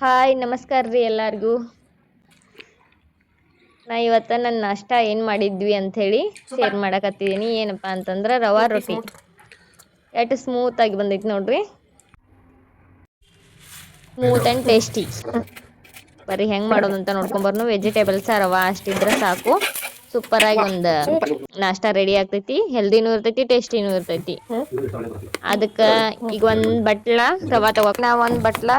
Hi ನಮಸ್ಕಾರ ರೀ ಎಲ್ಲರಿಗೂ. ನಾ ಇವತ್ತು ನನ್ನ ನಾಷ್ಟ ಏನು ಮಾಡಿದ್ವಿ ಅಂಥೇಳಿ ಶೇರ್ ಮಾಡಕತ್ತಿದ್ದೀನಿ. ಏನಪ್ಪ ಅಂತಂದ್ರೆ ರವಾ ರೊಟ್ಟಿ. ಎಷ್ಟು ಸ್ಮೂತಾಗಿ ಬಂದೈತಿ ನೋಡ್ರಿ, ಸ್ಮೂತ್ ಆ್ಯಂಡ್ ಟೇಸ್ಟಿ. ಬರೀ ಹೆಂಗೆ ಮಾಡೋದಂತ ನೋಡ್ಕೊಂಬರ್ನು. ವೆಜಿಟೇಬಲ್ಸ್ ರವಾ ಅಷ್ಟಿದ್ರೆ ಸಾಕು, ಸೂಪರಾಗಿ ಒಂದು ನಾಷ್ಟ ರೆಡಿ ಆಗ್ತೈತಿ. ಹೆಲ್ದಿನೂ ಇರ್ತೈತಿ, ಟೇಸ್ಟಿನೂ ಇರ್ತೈತಿ. ಅದಕ್ಕೆ ಈಗ ಒಂದು ಬಟ್ಲ ರವಾ ನಾ ಒಂದು ಬಟ್ಲ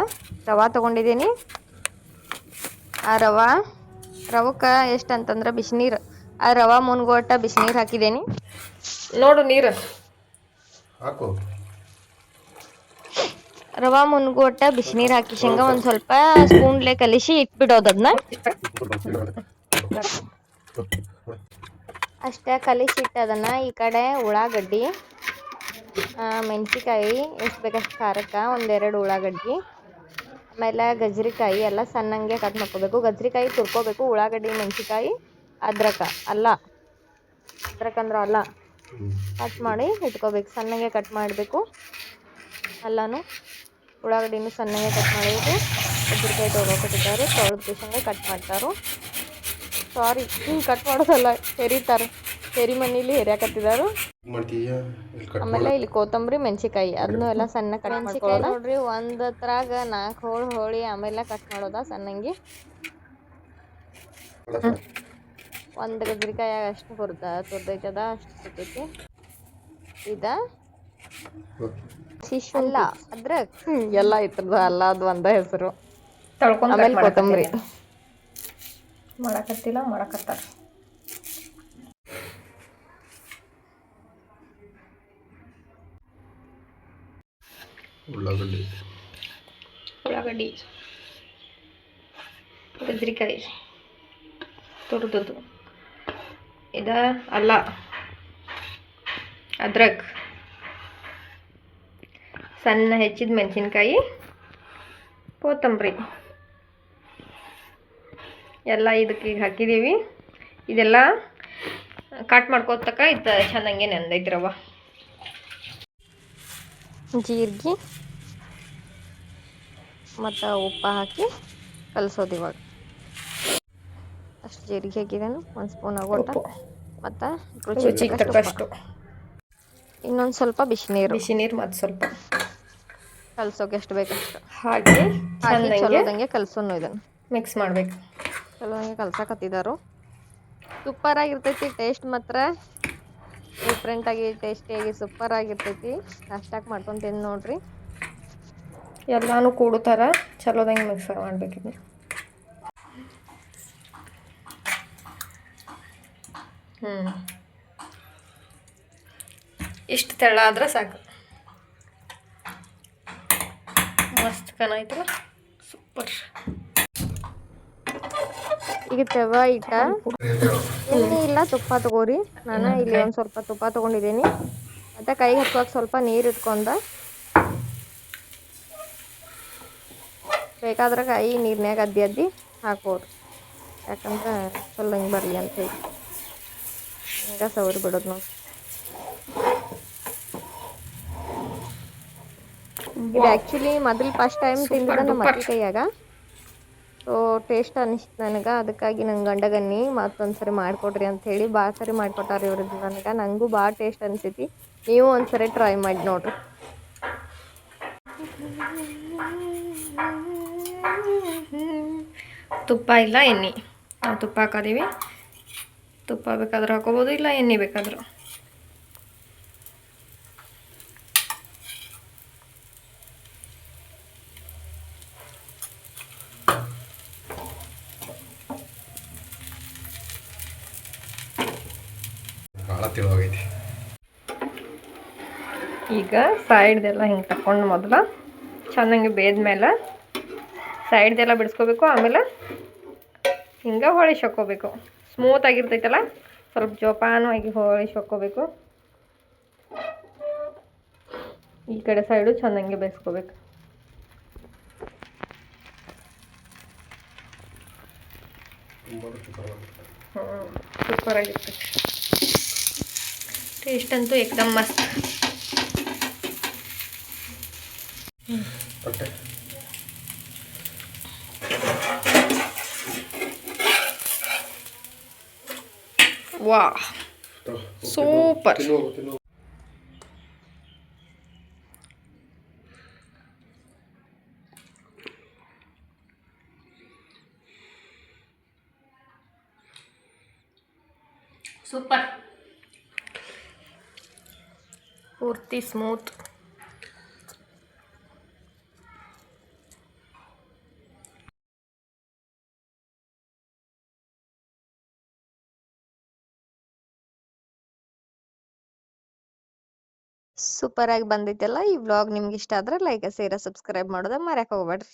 ರವಾ ತೊಗೊಂಡಿದ್ದೀನಿ. ಆ ರವಕ್ಕೆ ಎಷ್ಟು ಅಂತಂದ್ರೆ ಬಿಸಿನೀರು, ಆ ರವಾ ಮುನ್ಗೋಟ ಬಿಸಿನೀರು ಹಾಕಿದ್ದೀನಿ ನೋಡು. ನೀರು ಹಾಕು. ರವಾ ಮುನ್ಗೋಟ ಬಿಸಿನೀರು ಹಾಕಿ ಶೇಂಗಾ ಒಂದು ಸ್ವಲ್ಪ ಸ್ಪೂನ್ಲೆ ಕಲಿಸಿ ಇಟ್ಬಿಡೋದು. ಅದನ್ನ ಅಷ್ಟೇ ಕಲಿಸಿ ಇಟ್ಟದನ್ನ ಈ ಕಡೆ ಉಳ್ಳಾಗಡ್ಡಿ, ಮೆಣಸಿಕಾಯಿ ಎಷ್ಟು ಬೇಕಷ್ಟು ಖಾರಕ್ಕೆ ಒಂದೆರಡು ಉಳ್ಳಾಗಡ್ಡಿ, ಆಮೇಲೆ ಗಜ್ರಿಕಾಯಿ ಎಲ್ಲ ಸಣ್ಣಂಗೆ ಕಟ್ ಮಾಡ್ಕೋಬೇಕು. ಗಜ್ರಿಕಾಯಿ ತುರ್ಕೋಬೇಕು. ಉಳ್ಳಾಗಡ್ಡಿ, ಮೆಣಸಿಕಾಯಿ, ಅದ್ರಕ ಅಂದ್ರೆ ಅಲ್ಲ ಕಟ್ ಮಾಡಿ ಇಟ್ಕೋಬೇಕು. ಸಣ್ಣಗೆ ಕಟ್ ಮಾಡಬೇಕು. ಅಲ್ಲೂ ಉಳ್ಳಾಗಡ್ಡಿನೂ ಸಣ್ಣಗೆ ಕಟ್ ಮಾಡಬೇಕು. ಗಜ್ರಿಕಾಯಿ ತೊಗೊಳ್ಕೊತಿದ್ದಾರೆ, ತೊಳೆದು ಕಿಶಂಗೆ ಕಟ್ ಮಾಡ್ತಾರೆ. ಸಾರಿ, ಹಿಂಗೆ ಕಟ್ ಮಾಡೋದಲ್ಲ, ಹೆರಿ ಮನೇಲಿ ಹೆರಿಯಾಕತ್ತಿದ್ದಾರೆ. ಆಮೇಲೆ ಇಲ್ಲಿ ಕೊತ್ತಂಬರಿ, ಮೆಣಸಿಕಾಯಿ ಅದನ್ನು ಎಲ್ಲ ಸಣ್ಣ ಕಟ್ ಮಾಡ್ಕೊಳ್ಳೋದು ನೋಡ್ರಿ. ಒಂದತ್ರಾಗ 4 ಹೋಳಿ ಆಮೇಲೆ ಕಟ್ ಮಾಡೋದ ಸಣ್ಣಂಗಿ. ಒಂದು ಗಜ್ರಿಕಾಯಾಗ ಅಷ್ಟು ತುರ್ದೈತದ ಅಷ್ಟು ತುರ್ತೈತಿ. ಶಿಶುಲ್ಲ ಅದ್ರ ಎಲ್ಲ ಇರ್ತದ ಅಲ್ಲ, ಅದು ಒಂದ ಹೆಸರು. ಆಮೇಲೆ ಕೊತ್ತಂಬರಿ ಮಾಡಕತ್ತಾರ. ಉಳ್ಳಾಗಡ್ಡಿ, ಗಜ್ರಿಕಾಯಿ ತುರಿದದ್ದು, ಅಲ್ಲ, ಅದ್ರಕ್, ಸಣ್ಣ ಹೆಚ್ಚಿದ ಮೆಣಸಿನ್ಕಾಯಿ, ಕೊತ್ತಂಬರಿ ಎಲ್ಲ ಇದಕ್ಕೆ ಈಗ ಹಾಕಿದ್ದೀವಿ. ಇದೆಲ್ಲ ಕಟ್ ಮಾಡ್ಕೋತಕ್ಕ ಇದು ಚೆನ್ನಾಗೆ ನೆಂದೈತಿ ರವ. ಜೀರಿಗೆ ಮತ್ತು ಉಪ್ಪು ಹಾಕಿ ಕಲಸೋದು. ಇವಾಗ ಅಷ್ಟು ಜೀರಿಗೆ ಹಾಕಿದ್ದೇನೆ, 1 ಸ್ಪೂನ್ ಆಗೋಟ, ಮತ್ತು ರುಚಿಗೆ ತಕ್ಕಷ್ಟು ಇನ್ನೊಂದು ಸ್ವಲ್ಪ ಬಿಸಿನೀರು ಮತ್ತು ಸ್ವಲ್ಪ ಕಲಸೋಕೆ ಎಷ್ಟು ಬೇಕಷ್ಟು ಹಾಕಿ ಚಲೋದಂಗೆ ಕಲಸೋನು. ಇದನ್ನು ಮಿಕ್ಸ್ ಮಾಡಬೇಕು. ಚಲೋದಂಗೆ ಕಲ್ಸಕತ್ತಿದ್ದಾರು. ಸೂಪರಾಗಿರ್ತೈತಿ. ಟೇಸ್ಟ್ ಮಾತ್ರ ಡಿಫ್ರೆಂಟಾಗಿ ಟೇಸ್ಟಿಯಾಗಿ ಸೂಪರಾಗಿರ್ತೈತಿ. ನಾಷ್ಟಾಕ್ ಮಾಡ್ಕೊಂಡು ತಿಂದು ನೋಡ್ರಿ. ಎಲ್ಲನೂ ಕೂಡುತ್ತಾರ, ಚಲೋದಂಗೆ ಮಿಕ್ಸ್ ಮಾಡಬೇಕಿದೆ. ಇಷ್ಟು ತೆಳ್ಳ ಆದ್ರೆ ಸಾಕು. ಮಸ್ತ್ ಕಾಣಾಯ್ತಲ್ಲ, ಸೂಪರ್. ಈಗ ತವಾ ಇಟ್ಟ ಎಣ್ಣೆ ಇಲ್ಲ ತುಪ್ಪ ತಗೋರಿ. ನಾನು ಇಲ್ಲಿ ಒಂದು ಸ್ವಲ್ಪ ತುಪ್ಪ ತೊಗೊಂಡಿದ್ದೀನಿ. ಮತ್ತು ಕೈಗೆ ಹಚ್ಚುವಾಗ ಸ್ವಲ್ಪ ನೀರು ಇಟ್ಕೊಂಡ, ಬೇಕಾದ್ರೆ ಕಾಯಿ ನೀರಿನಾಗ ಅದ್ದಿ ಹಾಕೋರು. ಯಾಕಂದ್ರೆ ಚಲೋ ಹಿಂಗೆ ಬರಲಿ ಅಂತೇಳಿ ಹಿಂಗೆ ಸವರಿ ಬಿಡೋದು ನೋಡಿ. ಇದು ಆ್ಯಕ್ಚುಲಿ ಮೊದಲು ಫಸ್ಟ್ ಟೈಮ್ ತಿಂದಿದ್ದ ನಮ್ಮ ಅತ್ತೆ ಕೈಯಾಗ. ಸೊ ಟೇಸ್ಟ್ ಅನಿಸ್ತು ನನಗೆ. ಅದಕ್ಕಾಗಿ ನನ್ನ ಗಂಡಗನ್ನಿ ಮತ್ತೊಂದು ಸರಿ ಮಾಡಿಕೊಡ್ರಿ ಅಂಥೇಳಿ ಭಾಳ ಸರಿ ಮಾಡಿಕೊಟ್ಟಾರ ಇವ್ರದ್ದು. ನನಗೂ ಭಾಳ ಟೇಸ್ಟ್ ಅನಿಸೈತಿ. ನೀವು ಒಂದು ಸರಿ ಟ್ರೈ ಮಾಡಿ ನೋಡ್ರಿ. ತುಪ್ಪ ಇಲ್ಲ ಎಣ್ಣೆ, ನಾವು ತುಪ್ಪ ಹಾಕೋದೀವಿ. ತುಪ್ಪ ಬೇಕಾದ್ರೆ ಹಾಕೋಬೋದು, ಇಲ್ಲ ಎಣ್ಣೆ ಬೇಕಾದ್ರೆ. ಈಗ ಸೈಡ್ದೆಲ್ಲ ಹಿಂಗೆ ತಗೊಂಡು ಮೊದಲು ಚೆನ್ನಾಗಿ ಬೇಯ್ದ್ಮೇಲೆ ಸೈಡ್ದೆಲ್ಲ ಬಿಡಿಸ್ಕೋಬೇಕು. ಆಮೇಲೆ ಹಿಂಗೆ ಹೋಳಿಸಿ ಹಾಕ್ಕೋಬೇಕು. ಸ್ಮೂತಾಗಿರ್ತೈತಲ್ಲ, ಸ್ವಲ್ಪ ಜೋಪಾನವಾಗಿ ಹೋಳಿಸಿ ಹಾಕ್ಕೋಬೇಕು. ಈ ಕಡೆ ಸೈಡು ಚೆನ್ನಾಗಿ ಬೇಯಿಸ್ಕೋಬೇಕು. ಸೂಪರಾಗಿರ್ತೈತೆ. ಟೇಸ್ಟ್ ಅಂತೂ ಏಕದಮ್ ಮಸ್ತ್. ವಾ ತಗೋ, ಸೂಪರ್. ತಿನ್ನು ಹೋಗು, ತಿನ್ನು ಹೋಗು. ಸೂಪರ್, ಪೂರ್ತಿ ಸ್ಮೂತ್. ಸೂಪರ್ ಆಗಿ ಬಂದೈತಲ್ಲ. ಈ ವ್ಲಾಗ್ ನಿಮ್ಗೆ ಇಷ್ಟ ಆದ್ರೆ ಲೈಕ್ ಶೇರ್ ಸಬ್ಸ್ಕ್ರೈಬ್ ಮಾಡೋದ ಮರ್ಯಾಕ ಹೋಗ್ಬೇಡ್ರಿ.